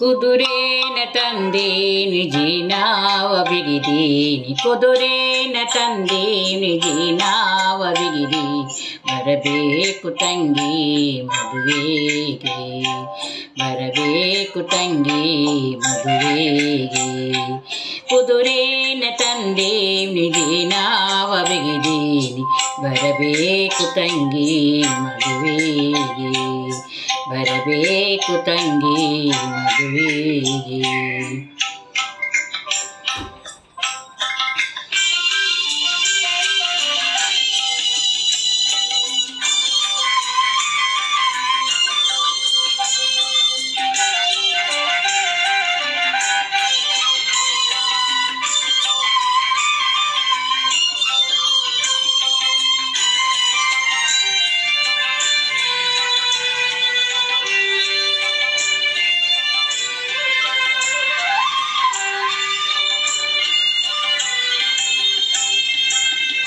ಕುದುರೆನ ತಂದೇನಿ ಜೀನಾವ ಬಿಗಿದೀನಿ, ಕುದುರೆನ ತಂದೇನಿ ಜೀನಾವ ಬಿಗಿದಿ, ಬರಬೇಕು ತಂಗಿ ಮದುವೆಗೆ, ಬರಬೇಕು ತಂಗಿ ಮದುವೆಗೆ. ಕುದುರೆನ ತಂದೇನಿ ಜೀನಾವ ಬಿಗಿದೀನಿ, ಬರಬೇಕು ತಂಗಿ ಮದುವೆಗೆ, ಬರಬೇಕು ತಂಗಿ ಮದುವೆಗೆ.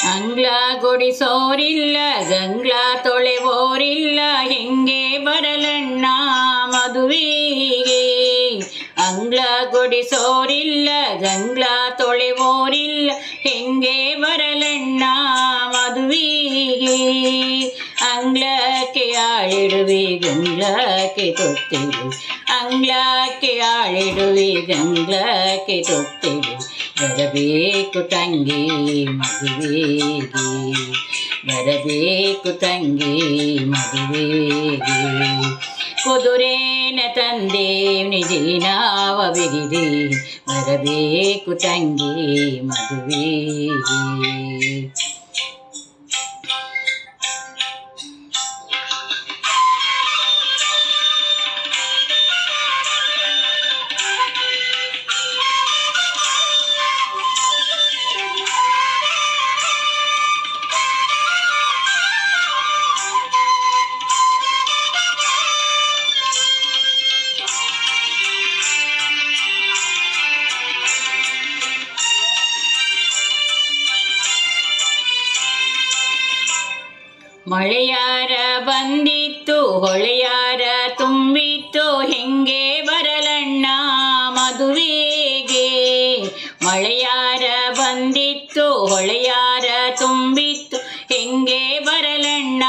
ಅಂಗ್ಲ ಗುಡಿಸೋರಿಲ್ಲ, ಗಂಗ್ಲ ತೊಳೆವೋರಿಲ್ಲ, ಹೆಂಗೆ ಬರಲಣ್ಣ ಮದುವೆಗೆ. ಅಂಗ್ಲ ಗುಡಿಸೋರಿಲ್ಲ, ಗಂಗ್ಲ ತೊಳೆವೋರಿಲ್ಲ, ಹೆಂಗೆ ಬರಲಣ್ಣ ಮದುವೆಗೆ. ಅಂಗ್ಲಕ್ಕೆ ಆಳಿಡುವೆ ಗಂಗ್ಲಕ್ಕೆ ತೊಟ್ಟಿಡು, ಅಂಗ್ಲಕ್ಕೆ ಆಳಿಡುವೆ ಗಂಗ್ಲಕ್ಕೆ ತೊಟ್ಟಿಡು, ಬರಬೇಕು ತಂಗಿ ಮದುವೆಗೆ, ಬರಬೇಕು ತಂಗಿ ಮದುವೆಗೆ. ಕುದುರೆನ ತಂದೇನಿ ಜೀನಾವ ಬಿಗಿದಿ, ಬರಬೇಕು ತಂಗಿ ಮದುವೆಗೆ. ಮಳೆಯಾರ ಬಂದಿತ್ತು, ಹೊಳೆಯಾರ ತುಂಬಿತ್ತು, ಹೆಂಗೆ ಬರಲಣ್ಣ ಮದುವೆಗೆ. ಮಳೆಯಾರ ಬಂದಿತ್ತು, ಹೊಳೆಯಾರ ತುಂಬಿತ್ತು, ಹೆಂಗೆ ಬರಲಣ್ಣ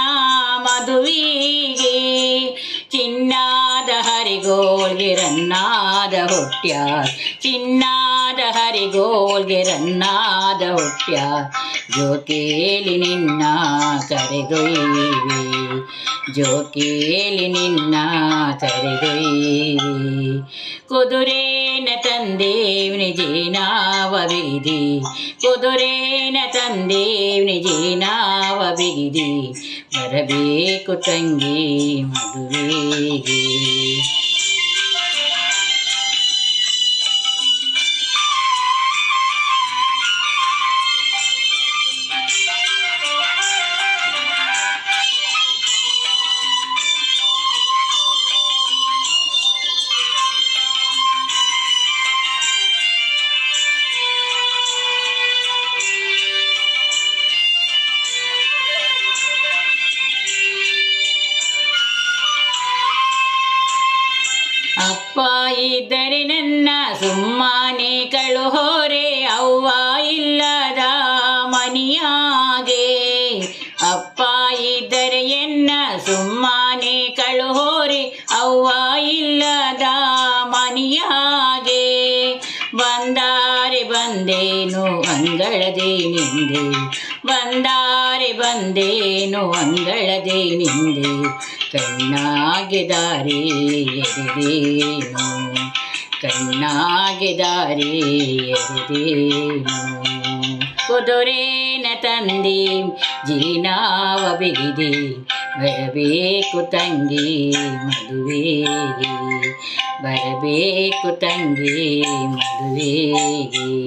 ಮದುವೆಗೆ. ಚಿನ್ನಾದ ಹರಿಗೋಲ್ಗೆ ರನ್ನಾದ ಹೊಟ್ಯಾರ್, ಚಿನ್ನಾದ ಹರಿಗೋಲ್ಗೆ ರನ್ನಾದ ಹೊಟ್ಯಾರ್, ಜೋಕೇಲಿ ನಿನ್ನ ಕರೆದೊಯ್ವೆ, ಜೋಕೇಲಿ ನಿನ್ನ ಕರೆದೊಯ್ವೆ. ಕುದುರೆನ ತಂದೇವ್ನಿ ಜೀನಾವ ಬಿಗಿದಿ, ಕುದುರೆನ ತಂದೇವ್ನಿ ಜೀನಾವ ಬಿಗಿದಿ, ಬರಬೇಕು ತಂಗಿ ಮದುವೆಗೆ. ಅಪ್ಪ ಇದ್ದರೆ ನನ್ನ ಸುಮ್ಮನೆ ಕಳುಹೋರೆ, ಅವ್ವ ಇಲ್ಲದ ಮನಿಯಾಗೆ. ಅಪ್ಪ ಇದ್ದರೆ ಎನ್ನ ಸುಮ್ಮನೆ ಕಳುಹೋರೆ, ಅವ್ವ ಇಲ್ಲದ ಮನಿಯಾಗೆ. ಬಂದಾರೆ ಬಂದೇನು ಅಂಗಳದೆ ನಿಂದೆ, ಬಂದಾರೆ ಬಂದೇನು ಅಂಗಳದೆ ನಿಂದೆ, ಕಣ್ಣಾಗೆ ದಾರಿ ಎರೆದೇನು, ಕಣ್ಣಾಗೆ ದಾರಿ ಎರೆದೇನು. ಕುದುರೆನ ತಂದಿ ಜೀನಾವ ಬಿಗಿದಿ, ಬರಬೇಕು ತಂಗಿ ಮದುವೆಗೆ, ಬರಬೇಕು ತಂಗಿ ಮದುವೆಗೆ.